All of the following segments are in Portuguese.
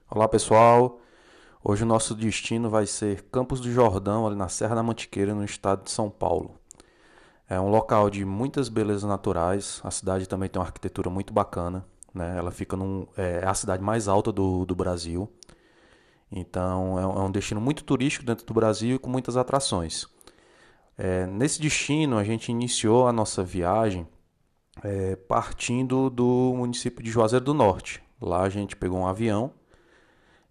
Olá pessoal, hoje o nosso destino vai ser Campos do Jordão, ali na Serra da Mantiqueira, no estado de São Paulo. É um local de muitas belezas naturais, a cidade também tem uma arquitetura muito bacana, né? Ela fica é a cidade mais alta do Brasil, então é um destino muito turístico dentro do Brasil e com muitas atrações. Nesse destino a gente iniciou a nossa viagem partindo do município de Juazeiro do Norte. Lá a gente pegou um avião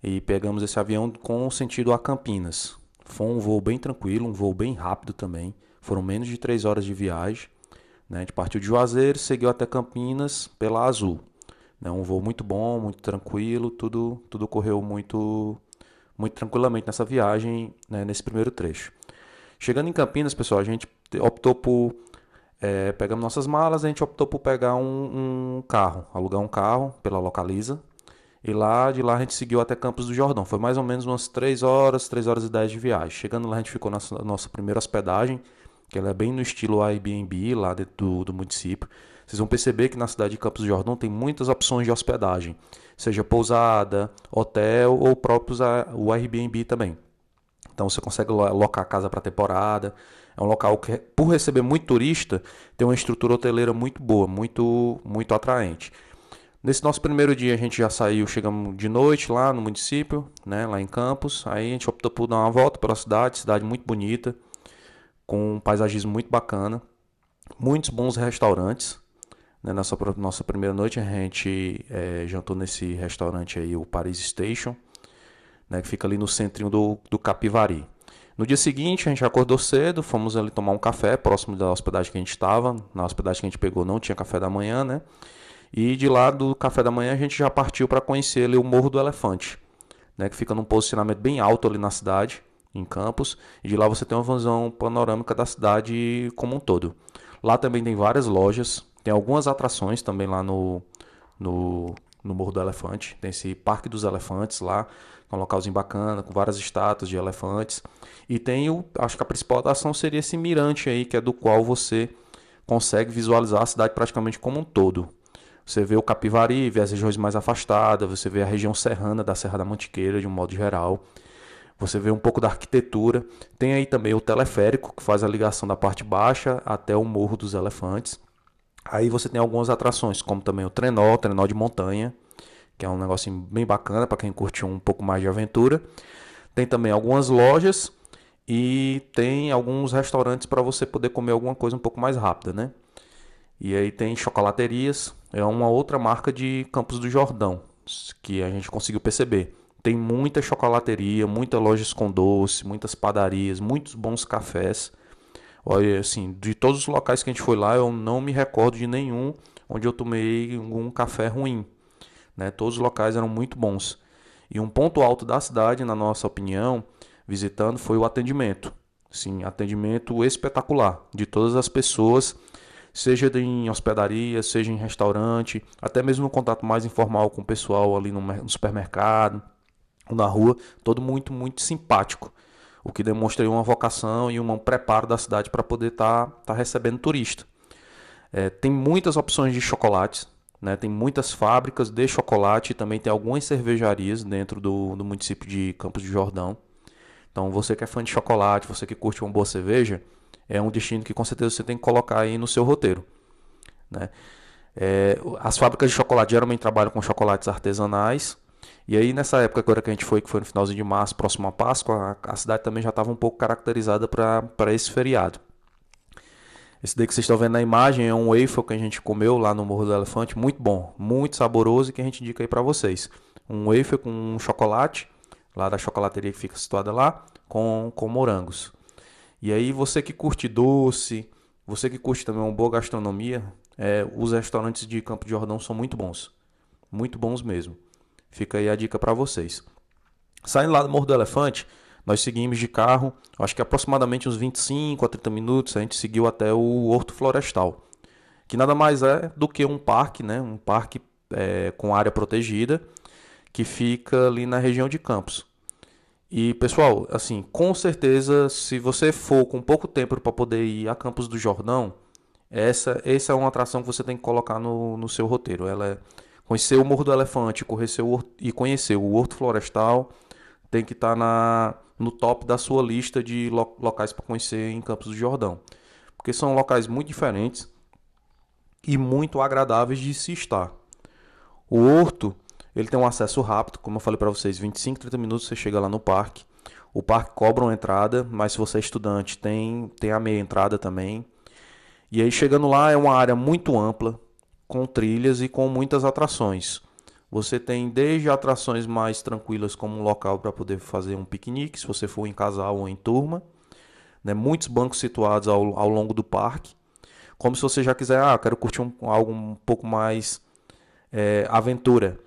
e pegamos esse avião com sentido a Campinas. Foi um voo bem tranquilo, um voo bem rápido também. Foram menos de 3 horas de viagem. Né? A gente partiu de Juazeiro, seguiu até Campinas pela Azul. Né? Um voo muito bom, muito tranquilo, tudo correu muito tranquilamente nessa viagem, né? Nesse primeiro trecho. Chegando em Campinas, pessoal, a gente optou por pegamos nossas malas, a gente optou por pegar um carro, alugar um carro pela Localiza. E lá de lá a gente seguiu até Campos do Jordão. Foi mais ou menos umas 3 horas e 10 de viagem. Chegando lá a gente ficou na nossa primeira hospedagem, que ela é bem no estilo Airbnb, lá dentro do município. Vocês vão perceber que na cidade de Campos do Jordão tem muitas opções de hospedagem, seja pousada, hotel ou próprios o Airbnb também. Então você consegue alocar a casa para temporada. É um local que, por receber muito turista, tem uma estrutura hoteleira muito boa, muito atraente. Nesse nosso primeiro dia a gente já saiu, chegamos de noite lá no município, né, lá em Campos. Aí a gente optou por dar uma volta pela cidade muito bonita, com um paisagismo muito bacana, muitos bons restaurantes. Né, nossa primeira noite a gente jantou nesse restaurante aí, o Paris Station, né, que fica ali no centrinho do Capivari. No dia seguinte a gente acordou cedo, fomos ali tomar um café próximo da hospedagem que a gente estava. Na hospedagem que a gente pegou não tinha café da manhã, né? E de lá do café da manhã a gente já partiu para conhecer ali o Morro do Elefante, né, que fica num posicionamento bem alto ali na cidade, em Campos, e de lá você tem uma visão panorâmica da cidade como um todo. Lá também tem várias lojas, tem algumas atrações também lá no, no Morro do Elefante, tem esse Parque dos Elefantes lá, é um localzinho bacana, com várias estátuas de elefantes, e tem acho que a principal atração seria esse mirante aí, que é do qual você consegue visualizar a cidade praticamente como um todo. Você vê o Capivari, vê as regiões mais afastadas, você vê a região serrana da Serra da Mantiqueira, de um modo geral. Você vê um pouco da arquitetura. Tem aí também o teleférico, que faz a ligação da parte baixa até o Morro dos Elefantes. Aí você tem algumas atrações, como também o trenó de montanha, que é um negócio bem bacana para quem curte um pouco mais de aventura. Tem também algumas lojas e tem alguns restaurantes para você poder comer alguma coisa um pouco mais rápida, né? E aí tem chocolaterias, é uma outra marca de Campos do Jordão, que a gente conseguiu perceber. Tem muita chocolateria, muitas lojas com doce, muitas padarias, muitos bons cafés. Olha, assim, de todos os locais que a gente foi lá, eu não me recordo de nenhum onde eu tomei um café ruim, né? Todos os locais eram muito bons. E um ponto alto da cidade, na nossa opinião, visitando, foi o atendimento. Sim, atendimento espetacular de todas as pessoas, seja em hospedaria, seja em restaurante, até mesmo no contato mais informal com o pessoal ali no supermercado, ou na rua, todo muito simpático, o que demonstra uma vocação e um preparo da cidade para poder tá recebendo turista. Tem muitas opções de chocolates, né? Tem muitas fábricas de chocolate e também tem algumas cervejarias dentro do município de Campos de Jordão. Então, você que é fã de chocolate, você que curte uma boa cerveja, é um destino que com certeza você tem que colocar aí no seu roteiro. Né? As fábricas de chocolate geralmente trabalham com chocolates artesanais. E aí, nessa época agora que a gente foi, que foi no finalzinho de março, próximo à Páscoa, a cidade também já estava um pouco caracterizada para esse feriado. Esse daí que vocês estão vendo na imagem é um waffle que a gente comeu lá no Morro do Elefante, muito bom, muito saboroso e que a gente indica aí para vocês. Um waffle com um chocolate, lá da chocolateria que fica situada lá, com morangos. E aí você que curte doce, você que curte também uma boa gastronomia, os restaurantes de Campo de Jordão são muito bons mesmo. Fica aí a dica para vocês. Saindo lá do Morro do Elefante, nós seguimos de carro, acho que aproximadamente uns 25 a 30 minutos, a gente seguiu até o Horto Florestal, que nada mais é do que um parque, né? Um parque com área protegida, que fica ali na região de Campos. E pessoal, assim, com certeza, se você for com pouco tempo para poder ir a Campos do Jordão, essa é uma atração que você tem que colocar no seu roteiro. Ela é Conhecer o Morro do Elefante e conhecer o Horto Florestal tem que estar no top da sua lista de locais para conhecer em Campos do Jordão. Porque são locais muito diferentes e muito agradáveis de se estar. O Horto, ele tem um acesso rápido, como eu falei para vocês, 25, 30 minutos você chega lá no parque. O parque cobra uma entrada, mas se você é estudante tem a meia entrada também. E aí chegando lá é uma área muito ampla, com trilhas e com muitas atrações. Você tem desde atrações mais tranquilas como um local para poder fazer um piquenique, se você for em casal ou em turma, né? Muitos bancos situados ao longo do parque. Como se você já quiser, quero curtir algo um pouco mais aventura.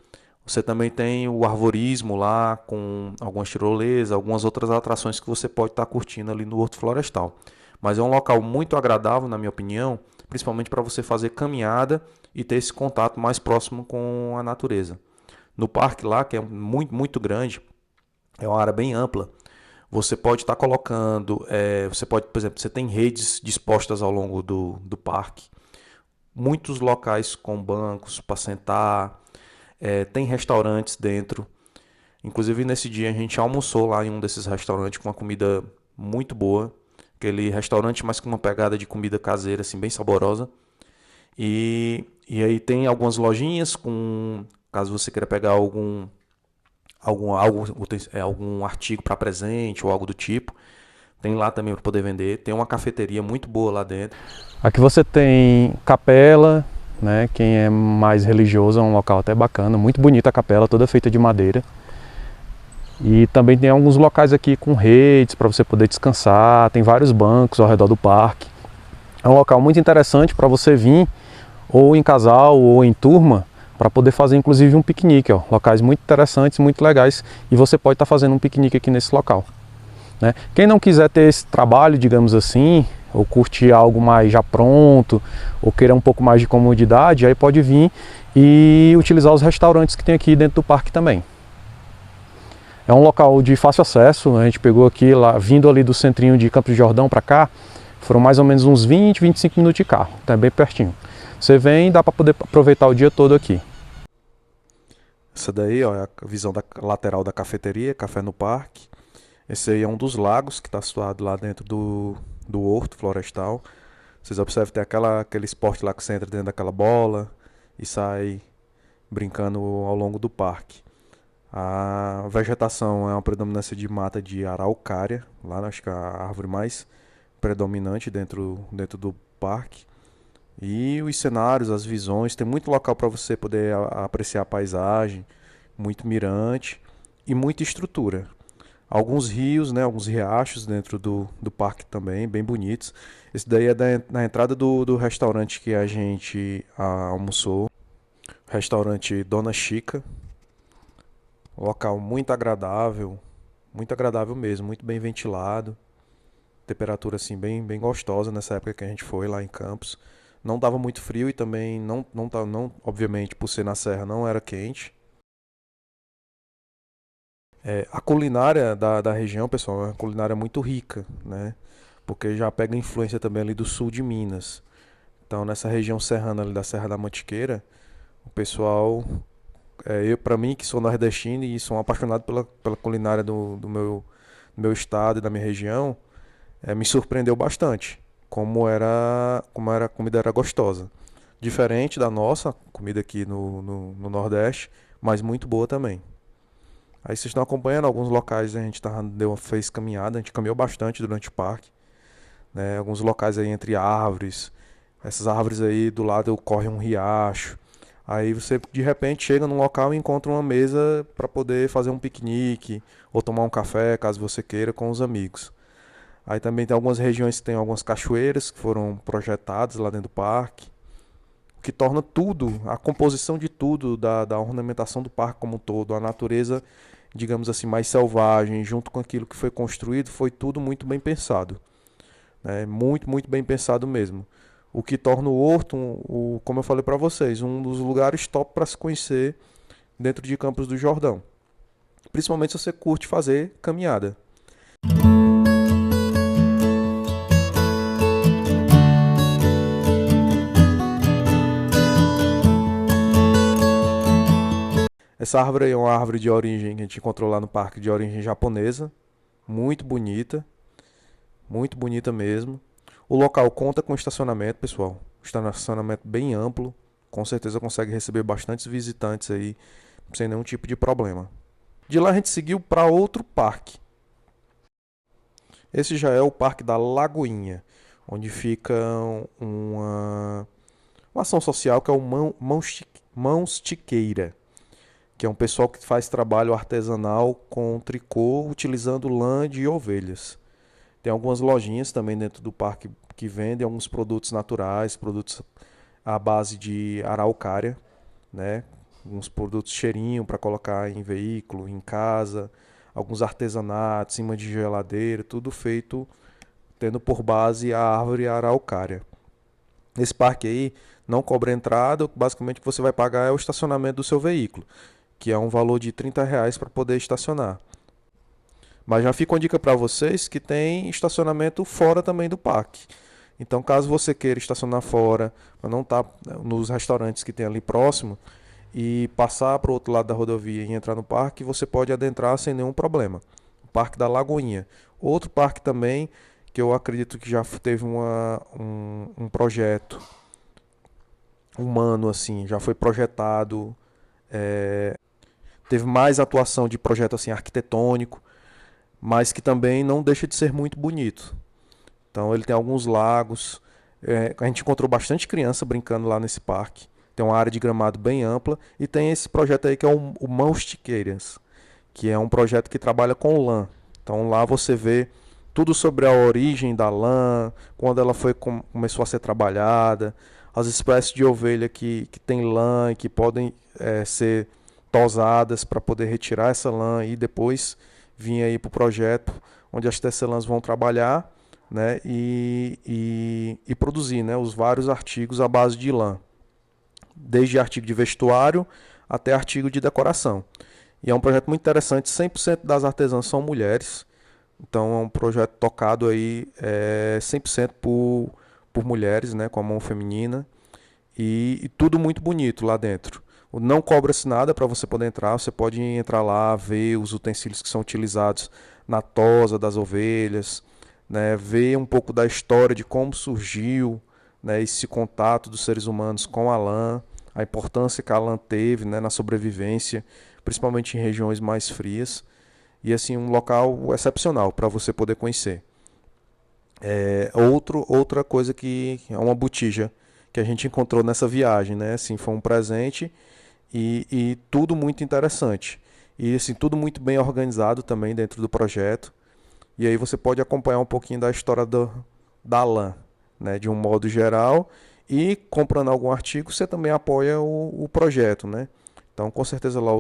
Você também tem o arvorismo lá, com algumas tirolesas, algumas outras atrações que você pode estar curtindo ali no Horto Florestal. Mas é um local muito agradável, na minha opinião, principalmente para você fazer caminhada e ter esse contato mais próximo com a natureza. No parque lá, que é muito, muito grande, é uma área bem ampla, você pode estar colocando, você pode, por exemplo, você tem redes dispostas ao longo do parque, muitos locais com bancos para sentar, tem restaurantes dentro. Inclusive nesse dia a gente almoçou lá em um desses restaurantes com uma comida muito boa, aquele restaurante mais com uma pegada de comida caseira, assim, bem saborosa. E aí tem algumas lojinhas com, caso você queira pegar algum artigo para presente ou algo do tipo, tem lá também para poder vender. Tem uma cafeteria muito boa lá dentro. Aqui você tem capela, né? Quem é mais religioso é um local até bacana, muito bonita a capela, toda feita de madeira. E também tem alguns locais aqui com redes para você poder descansar, tem vários bancos ao redor do parque. É um local muito interessante para você vir ou em casal ou em turma, para poder fazer inclusive um piquenique, ó. Locais muito interessantes, muito legais, e você pode estar fazendo um piquenique aqui nesse local, né? Quem não quiser ter esse trabalho, digamos assim, ou curtir algo mais já pronto, ou queira um pouco mais de comodidade, aí pode vir e utilizar os restaurantes que tem aqui dentro do parque também. É um local de fácil acesso, a gente pegou aqui, vindo ali do centrinho de Campos do Jordão para cá, foram mais ou menos uns 20, 25 minutos de carro, tá bem pertinho. Você vem e dá para poder aproveitar o dia todo aqui. Essa daí, ó, é a visão lateral da cafeteria, Café no Parque. Esse aí é um dos lagos que está situado lá dentro do Horto Florestal. Vocês observam, tem aquele esporte lá que você entra dentro daquela bola e sai brincando ao longo do parque. A vegetação é uma predominância de mata de araucária, lá acho que é a árvore mais predominante dentro do parque. E os cenários, as visões, tem muito local para você poder apreciar a paisagem, muito mirante e muita estrutura. Alguns rios, né, alguns riachos dentro do parque também, bem bonitos. Esse daí é na entrada do restaurante que a gente almoçou, restaurante Dona Chica. Um local muito agradável mesmo, muito bem ventilado. Temperatura assim bem gostosa nessa época que a gente foi lá em Campos. Não dava muito frio e também não, obviamente, por ser na serra, não era quente. A culinária da região, pessoal, é uma culinária muito rica, né? Porque já pega influência também ali do sul de Minas. Então, nessa região serrana ali da Serra da Mantiqueira, o pessoal, para mim que sou nordestino e sou apaixonado pela culinária do meu estado e da minha região, me surpreendeu bastante como a comida era gostosa. Diferente da nossa comida aqui no Nordeste, mas muito boa também. Aí vocês estão acompanhando alguns locais, a gente fez caminhada, a gente caminhou bastante durante o parque, né? Alguns locais aí entre árvores, essas árvores aí do lado corre um riacho. Aí você de repente chega num local e encontra uma mesa para poder fazer um piquenique ou tomar um café, caso você queira, com os amigos. Aí também tem algumas regiões que tem algumas cachoeiras que foram projetadas lá dentro do parque, o que torna tudo, a composição de tudo, da ornamentação do parque como um todo, a natureza, digamos assim, mais selvagem, junto com aquilo que foi construído, foi tudo muito bem pensado, né? Muito, muito bem pensado mesmo. O que torna o Horto, como eu falei para vocês, um dos lugares top para se conhecer dentro de Campos do Jordão. Principalmente se você curte fazer caminhada. Essa árvore aí é uma árvore de origem que a gente encontrou lá no parque de origem japonesa, muito bonita mesmo. O local conta com estacionamento, pessoal. Estacionamento bem amplo, com certeza consegue receber bastantes visitantes aí sem nenhum tipo de problema. De lá a gente seguiu para outro parque. Esse já é o Parque da Lagoinha, onde fica uma ação social que é o Mãos Tiqueira, que é um pessoal que faz trabalho artesanal com tricô utilizando lã de ovelhas. Tem algumas lojinhas também dentro do parque que vendem alguns produtos naturais, produtos à base de araucária, né? Alguns produtos cheirinho para colocar em veículo, em casa, alguns artesanatos, cima de geladeira, tudo feito tendo por base a árvore araucária. Esse parque aí não cobra entrada, basicamente o que você vai pagar é o estacionamento do seu veículo, que é um valor de R$ 30 para poder estacionar. Mas já fica uma dica para vocês que tem estacionamento fora também do parque. Então, caso você queira estacionar fora, para não estar nos restaurantes que tem ali próximo, e passar para o outro lado da rodovia e entrar no parque, você pode adentrar sem nenhum problema. O Parque da Lagoinha. Outro parque também, que eu acredito que já teve um projeto humano, assim, já foi projetado, teve mais atuação de projeto assim arquitetônico, mas que também não deixa de ser muito bonito. Então ele tem alguns lagos. A gente encontrou bastante criança brincando lá nesse parque. Tem uma área de gramado bem ampla e tem esse projeto aí que é o Mãos Tiqueiras, que é um projeto que trabalha com lã. Então lá você vê tudo sobre a origem da lã, quando ela começou a ser trabalhada, as espécies de ovelha que tem lã e que podem ser tosadas para poder retirar essa lã e depois vir aí para o projeto onde as tecelãs vão trabalhar, né, e produzir, né, os vários artigos à base de lã, desde artigo de vestuário até artigo de decoração. E é um projeto muito interessante, 100% das artesãs são mulheres, então é um projeto tocado aí 100% por mulheres, né, com a mão feminina, e tudo muito bonito lá dentro. Não cobra-se nada para você poder entrar, você pode entrar lá, ver os utensílios que são utilizados na tosa das ovelhas, né, ver um pouco da história de como surgiu, né, esse contato dos seres humanos com a lã, a importância que a lã teve, né, na sobrevivência, principalmente em regiões mais frias, e assim um local excepcional para você poder conhecer. Outra coisa que é uma botija que a gente encontrou nessa viagem, né? Assim, foi um presente e tudo muito interessante. E assim, tudo muito bem organizado também dentro do projeto. E aí você pode acompanhar um pouquinho da história da lã, né? De um modo geral. E comprando algum artigo, você também apoia o projeto, né? Então, com certeza lá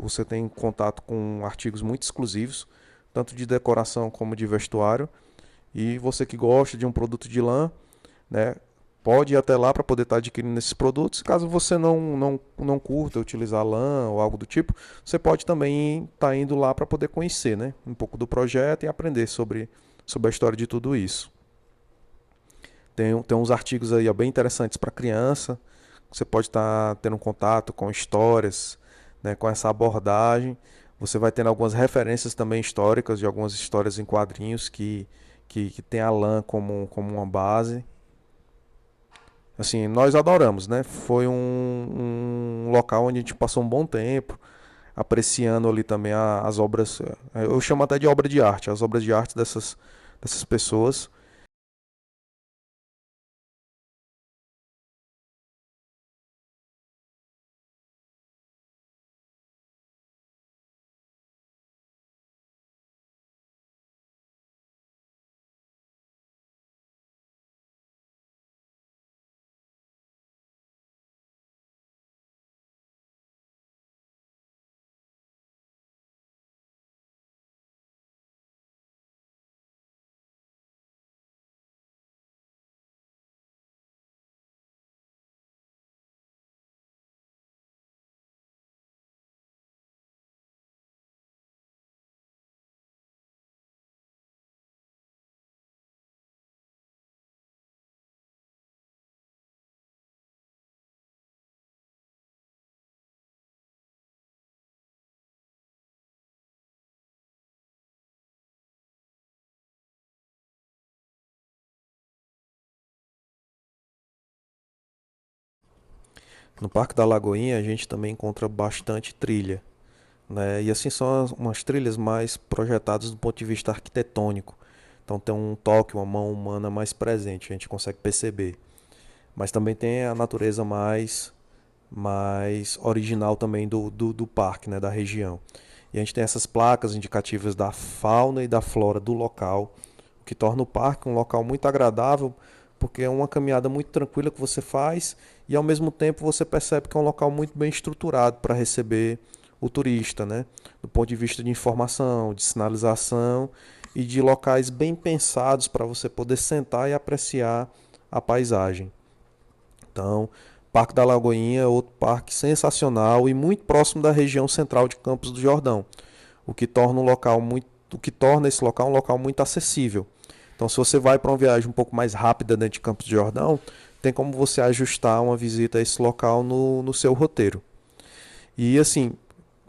você tem contato com artigos muito exclusivos, tanto de decoração como de vestuário. E você que gosta de um produto de lã, né, pode ir até lá para poder estar adquirindo esses produtos. Caso você não curta utilizar lã ou algo do tipo, você pode também estar indo lá para poder conhecer, né, um pouco do projeto e aprender sobre a história de tudo isso. Tem uns artigos aí ó, bem interessantes para criança. Você pode estar tendo contato com histórias, né, com essa abordagem. Você vai tendo algumas referências também históricas de algumas histórias em quadrinhos que tem a lã como uma base. Assim, nós adoramos, né? Foi um local onde a gente passou um bom tempo, apreciando ali também as obras. Eu chamo até de obra de arte, as obras de arte dessas pessoas. No Parque da Lagoinha a gente também encontra bastante trilha, né? E assim são umas trilhas mais projetadas do ponto de vista arquitetônico. Então tem um toque, uma mão humana mais presente, a gente consegue perceber. Mas também tem a natureza mais original também do parque, né? Da região. E a gente tem essas placas indicativas da fauna e da flora do local, o que torna o parque um local muito agradável, porque é uma caminhada muito tranquila que você faz e ao mesmo tempo você percebe que é um local muito bem estruturado para receber o turista, né? Do ponto de vista de informação, de sinalização e de locais bem pensados para você poder sentar e apreciar a paisagem. Então, Parque da Lagoinha é outro parque sensacional e muito próximo da região central de Campos do Jordão, o que torna esse local um local muito acessível. Então, se você vai para uma viagem um pouco mais rápida dentro de Campos do Jordão, tem como você ajustar uma visita a esse local no seu roteiro. E assim,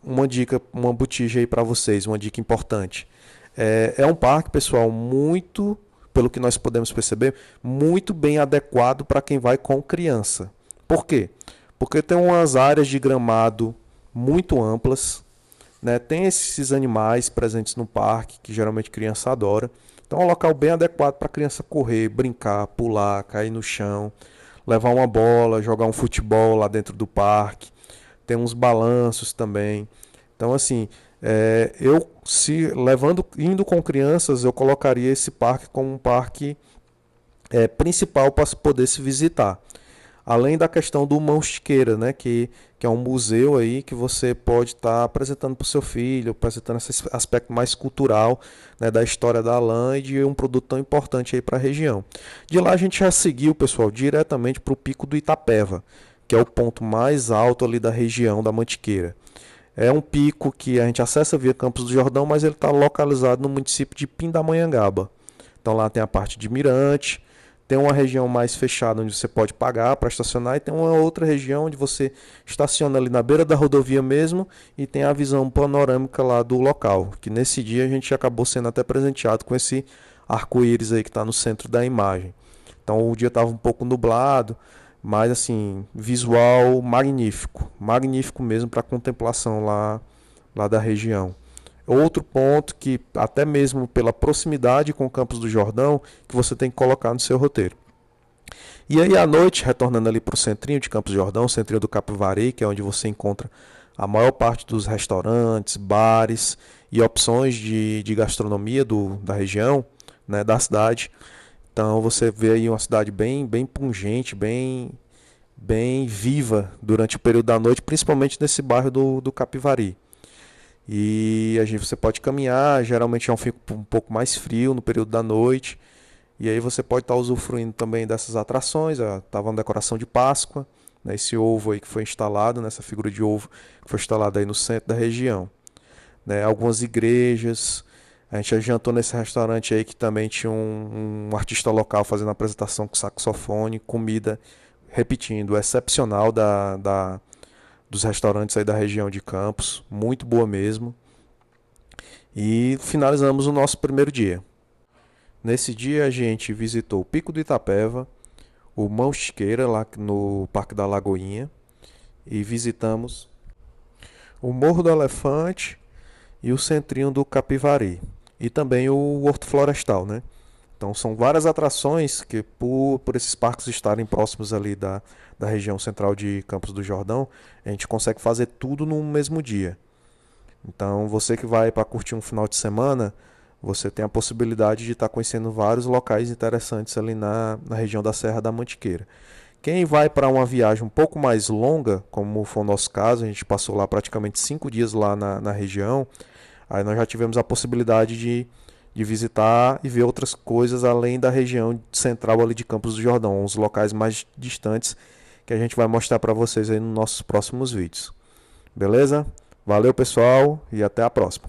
uma dica, uma botija aí para vocês, uma dica importante. É um parque, pessoal, muito, pelo que nós podemos perceber, muito bem adequado para quem vai com criança. Por quê? Porque tem umas áreas de gramado muito amplas, né? Tem esses animais presentes no parque, que geralmente criança adora. Então é um local bem adequado para a criança correr, brincar, pular, cair no chão, levar uma bola, jogar um futebol lá dentro do parque. Tem uns balanços também. Então, assim, eu se levando, indo com crianças, eu colocaria esse parque como um parque principal para poder se visitar. Além da questão do Mãos-Tiqueira, né, que é um museu aí que você pode estar apresentando para o seu filho, apresentando esse aspecto mais cultural, né, da história da lã e de um produto tão importante aí para a região. De lá a gente já seguiu, pessoal, diretamente para o Pico do Itapeva, que é o ponto mais alto ali da região da Mantiqueira. É um pico que a gente acessa via Campos do Jordão, mas ele está localizado no município de Pindamonhangaba. Então lá tem a parte de Mirante, tem uma região mais fechada onde você pode pagar para estacionar e tem uma outra região onde você estaciona ali na beira da rodovia mesmo e tem a visão panorâmica lá do local, que nesse dia a gente acabou sendo até presenteado com esse arco-íris aí que está no centro da imagem. Então o dia estava um pouco nublado, mas assim, visual magnífico, magnífico mesmo para contemplação lá da região. Outro ponto que, até mesmo pela proximidade com Campos do Jordão, que você tem que colocar no seu roteiro. E aí à noite, retornando ali para o centrinho de Campos do Jordão, o centrinho do Capivari, que é onde você encontra a maior parte dos restaurantes, bares e opções de gastronomia da região, né, da cidade. Então você vê aí uma cidade bem pungente, bem viva durante o período da noite, principalmente nesse bairro do Capivari. E você pode caminhar, geralmente é um pouco mais frio no período da noite. E aí você pode estar usufruindo também dessas atrações. Estava uma decoração de Páscoa, né, esse ovo aí que foi instalado, nessa figura de ovo que foi instalada aí no centro da região. Né, algumas igrejas. A gente já jantou nesse restaurante aí que também tinha um artista local fazendo apresentação com saxofone, comida, repetindo, excepcional dos restaurantes aí da região de Campos, muito boa mesmo. E finalizamos o nosso primeiro dia. Nesse dia a gente visitou o Pico do Itapeva, o Mão Chiqueira, lá no Parque da Lagoinha, e visitamos o Morro do Elefante e o Centrinho do Capivari, e também o Horto Florestal, né? Então são várias atrações que por esses parques estarem próximos ali da região central de Campos do Jordão, a gente consegue fazer tudo no mesmo dia. Então você que vai para curtir um final de semana, você tem a possibilidade de estar conhecendo vários locais interessantes ali na região da Serra da Mantiqueira. Quem vai para uma viagem um pouco mais longa, como foi o nosso caso, a gente passou lá praticamente 5 dias lá na região, aí nós já tivemos a possibilidade de visitar e ver outras coisas além da região central ali de Campos do Jordão, os locais mais distantes que a gente vai mostrar para vocês aí nos nossos próximos vídeos. Beleza? Valeu, pessoal, e até a próxima.